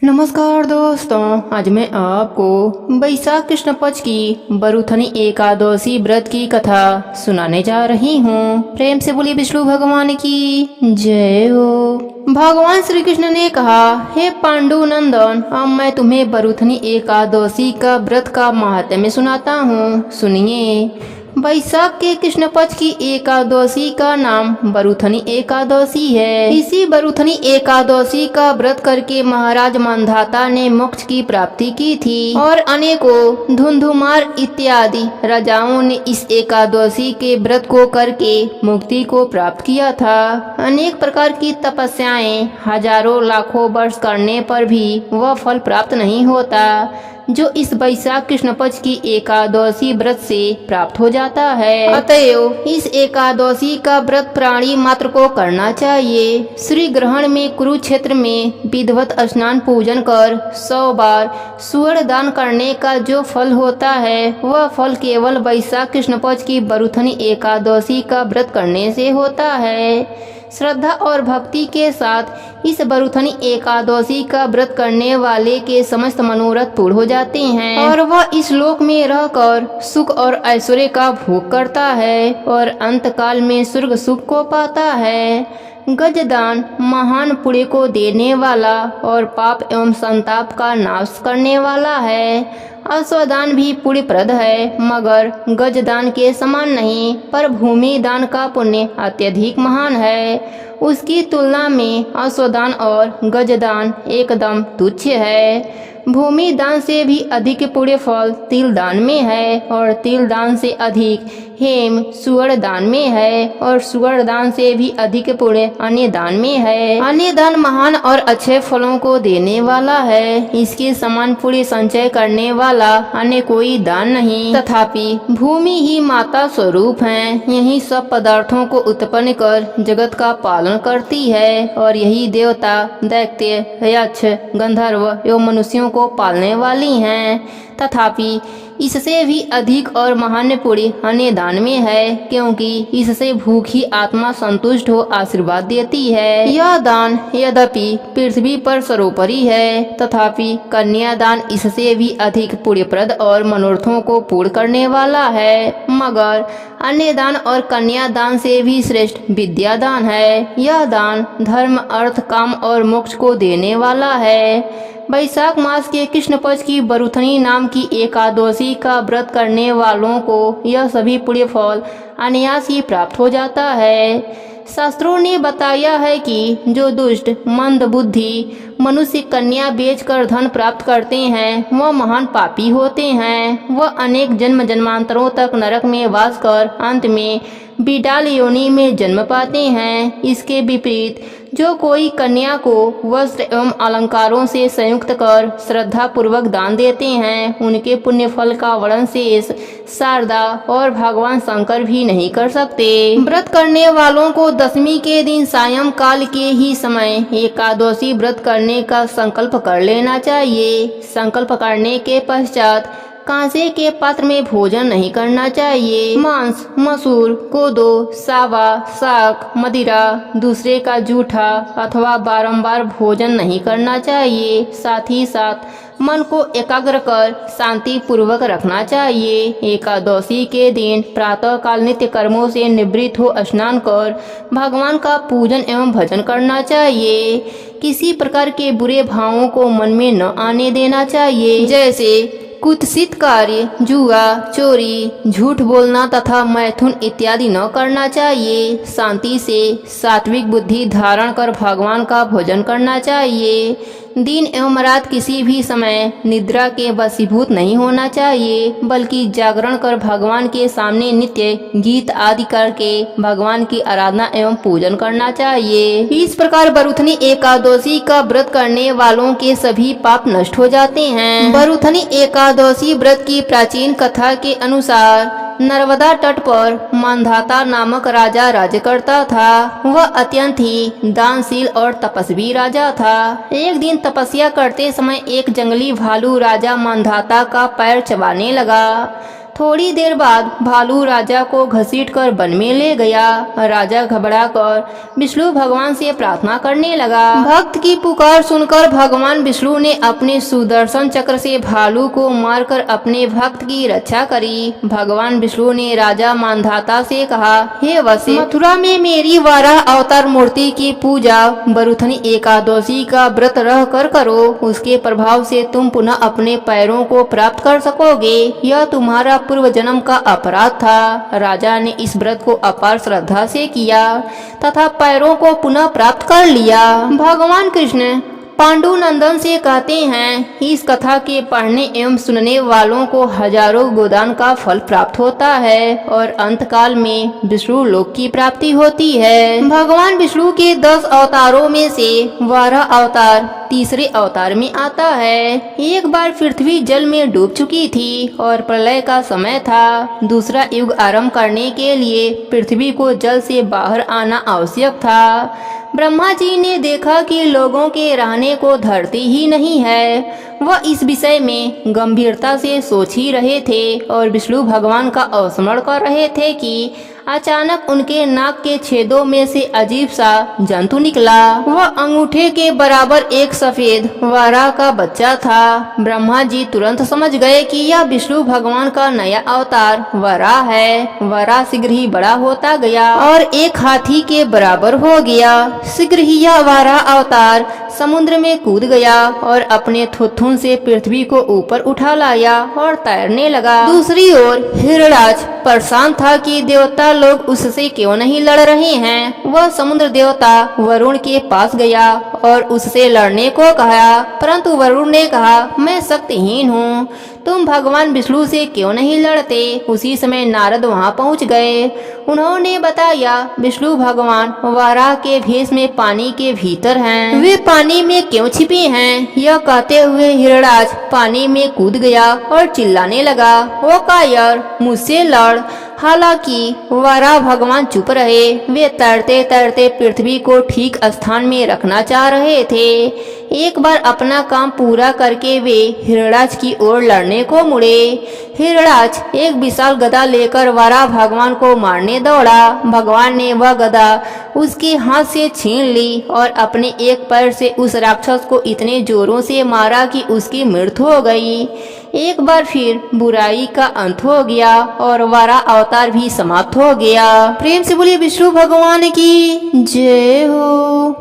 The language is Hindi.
नमस्कार दोस्तों, आज मैं आपको बैसाख कृष्ण पक्ष की बरूथनी एकादशी व्रत की कथा सुनाने जा रही हूँ। प्रेम से बोलिए विष्णु भगवान की जय हो। भगवान श्री कृष्ण ने कहा, हे पांडु नंदन, अब मैं तुम्हें बरूथनी एकादशी का व्रत का महात्म्य सुनाता हूँ, सुनिए। बैसाख के कृष्ण पक्ष की एकादशी का नाम बरूथनी एकादशी है। इसी बरूथनी एकादशी का व्रत करके महाराज मांधाता ने मोक्ष की प्राप्ति की थी और अनेकों धुंधुमार इत्यादि राजाओं ने इस एकादशी के व्रत को करके मुक्ति को प्राप्त किया था। अनेक प्रकार की तपस्याएं हजारों लाखों वर्ष करने पर भी वह फल प्राप्त नहीं होता जो इस बैसाख कृष्ण पक्ष की एकादशी व्रत से प्राप्त हो जाता है। अतएव इस एकादशी का व्रत प्राणी मात्र को करना चाहिए। श्री ग्रहण में कुरुक्षेत्र में विधिवत स्नान पूजन कर 100 बार सुवर्ण दान करने का जो फल होता है वह फल केवल बैसाख कृष्ण पक्ष की बरूथनी एकादशी का व्रत करने से होता है। श्रद्धा और भक्ति के साथ इस बरूथनी एकादशी का व्रत करने वाले के समस्त मनोरथ पूर्ण हो जाते हैं और वह इस लोक में रहकर सुख और ऐश्वर्य का भोग करता है और अंत काल में स्वर्ग सुख को पाता है। गजदान महान पुण्य को देने वाला और पाप एवं संताप का नाश करने वाला है। अश्वदान भी पुण्यप्रद है, मगर गजदान के समान नहीं, पर भूमि दान का पुण्य अत्यधिक महान है। उसकी तुलना में अश्वदान और गजदान एकदम तुच्छ है। भूमि दान से भी अधिक पुण्य फल तिल दान में है और तिल दान से अधिक हेम सुवर्ण दान में है और सुवर्ण दान से भी अधिक पुण्य अन्य दान में है। अन्य दान महान और अच्छे फलों को देने वाला है, इसके समान पुण्य संचय करने वाला अन्य कोई दान नहीं। तथापि भूमि ही माता स्वरूप है, यही सब पदार्थों को उत्पन्न कर जगत का पालन करती है और यही देवता दैत्य यक्ष गंधर्व एवं मनुष्यों को पालने वाली हैं। तथापि इससे भी अधिक और महान पुण्य अन्य दान में है, क्योंकि इससे भूखी आत्मा संतुष्ट हो आशीर्वाद देती है। यह दान यद्यपि पृथ्वी पर सर्वोपरि है, तथापि कन्यादान इससे भी अधिक पुण्यप्रद और मनोरथों को पूर्ण करने वाला है। मगर अन्य दान और कन्यादान से भी श्रेष्ठ विद्यादान है। यह दान धर्म अर्थ काम और मोक्ष को देने वाला है। बैसाख मास के कृष्ण पक्ष की बरूथनी नाम की एकादशी का व्रत करने वालों को यह सभी पुण्य फल अनायास ही प्राप्त हो जाता है। शास्त्रों ने बताया है कि जो दुष्ट मंद बुद्धि मनुष्य कन्या बेचकर धन प्राप्त करते हैं वह महान पापी होते हैं। वह अनेक जन्म जन्मांतरों तक नरक में वास कर अंत में बिडाल योनि में जन्म पाते हैं। इसके विपरीत जो कोई कन्या को वस्त्र एवं अलंकारों से संयुक्त कर श्रद्धा पूर्वक दान देते हैं उनके पुण्य फल का वर्णन शेष शारदा और भगवान शंकर भी नहीं कर सकते। व्रत करने वालों को दशमी के दिन सायं काल के ही समय एकादशी व्रत करने का संकल्प कर लेना चाहिए। संकल्प करने के पश्चात कांसे के पात्र में भोजन नहीं करना चाहिए। मांस मसूर कोदो सावा साग मदिरा दूसरे का जूठा अथवा बारंबार भोजन नहीं करना चाहिए। साथ ही साथ मन को एकाग्र कर शांति पूर्वक रखना चाहिए। एकादशी के दिन प्रातः काल नित्य कर्मों से निवृत्त हो स्नान कर भगवान का पूजन एवं भजन करना चाहिए। किसी प्रकार के बुरे भावों को मन में न आने देना चाहिए, जैसे कुत्सित कार्य जुआ चोरी झूठ बोलना तथा मैथुन इत्यादि न करना चाहिए। शांति से सात्विक बुद्धि धारण कर भगवान का भोजन करना चाहिए। दिन एवं रात किसी भी समय निद्रा के वशीभूत नहीं होना चाहिए, बल्कि जागरण कर भगवान के सामने नित्य गीत आदि करके भगवान की आराधना एवं पूजन करना चाहिए। इस प्रकार बरूथनी एकादशी का व्रत करने वालों के सभी पाप नष्ट हो जाते हैं। बरूथनी एकादशी व्रत की प्राचीन कथा के अनुसार नर्मदा तट पर मांधाता नामक राजा राज्य करता था। वह अत्यंत ही दानशील और तपस्वी राजा था। एक दिन तपस्या करते समय एक जंगली भालू राजा मांधाता का पैर चबाने लगा। थोड़ी देर बाद भालू राजा को घसीटकर वन में ले गया। राजा घबराकर विष्णु भगवान से प्रार्थना करने लगा। भक्त की पुकार सुनकर भगवान विष्णु ने अपने सुदर्शन चक्र से भालू को मारकर अपने भक्त की रक्षा करी। भगवान विष्णु ने राजा मानधाता से कहा, हे वशिष्ठ, मथुरा में मेरी वाराह अवतार मूर्ति की पूजा बरुथनी एकादशी का व्रत रह कर करो। उसके प्रभाव से तुम पुनः अपने पैरों को प्राप्त कर सकोगे। यह तुम्हारा पूर्व जन्म का अपराध था। राजा ने इस व्रत को अपार श्रद्धा से किया तथा पैरों को पुनः प्राप्त कर लिया। भगवान कृष्ण पांडु नंदन से कहते हैं, इस कथा के पढ़ने एवं सुनने वालों को हजारों गोदान का फल प्राप्त होता है और अंतकाल में विष्णु लोक की प्राप्ति होती है। भगवान विष्णु के 10 अवतारों में से वाराह अवतार तीसरे अवतार में आता है। एक बार पृथ्वी जल में डूब चुकी थी और प्रलय का समय था। दूसरा युग आरंभ करने के लिए पृथ्वी को जल से बाहर आना आवश्यक था। ब्रह्मा जी ने देखा कि लोगों के रहने को धरती ही नहीं है। वह इस विषय में गंभीरता से सोच ही रहे थे और विष्णु भगवान का अवस्मरण कर रहे थे कि अचानक उनके नाक के छेदों में से अजीब सा जंतु निकला। वह अंगूठे के बराबर एक सफेद वाराह का बच्चा था। ब्रह्मा जी तुरंत समझ गए कि यह विष्णु भगवान का नया अवतार वराह है। वराह शीघ्र ही बड़ा होता गया और एक हाथी के बराबर हो गया। शीघ्र ही यह वाराह अवतार समुद्र में कूद गया और अपने थुथुन से पृथ्वी को ऊपर उठा लाया और तैरने लगा। दूसरी ओर हिरणाक्ष परेशान था कि देवता लोग उससे क्यों नहीं लड़ रहे हैं। वह समुद्र देवता वरुण के पास गया और उससे लड़ने को कहा, परंतु वरुण ने कहा, मैं शक्तिहीन हूँ, तुम भगवान विष्णु से क्यों नहीं लड़ते। उसी समय नारद वहाँ पहुँच गए। उन्होंने बताया, विष्णु भगवान वाराह के भेष में पानी के भीतर हैं। वे पानी में क्यों छिपे हैं। यह कहते हुए हिरणाक्ष पानी में कूद गया और चिल्लाने लगा, ओ कायर, मुझसे लड़। हालांकि वाराह भगवान चुप रहे। वे तैरते तैरते पृथ्वी को ठीक स्थान में रखना चाह रहे थे। एक बार अपना काम पूरा करके वे हिरणाक्ष की ओर लड़ने को मुड़े। हिरणाक्ष एक विशाल गदा लेकर वाराह भगवान को मारने दौड़ा। भगवान ने वह गदा उसके हाथ से छीन ली और अपने एक पैर से उस राक्षस को इतने जोरों से मारा कि उसकी मृत्यु हो गई। एक बार फिर बुराई का अंत हो गया और वाराह अवतार भी समाप्त हो गया। प्रेम से बोलिए विष्णु भगवान की जय हो।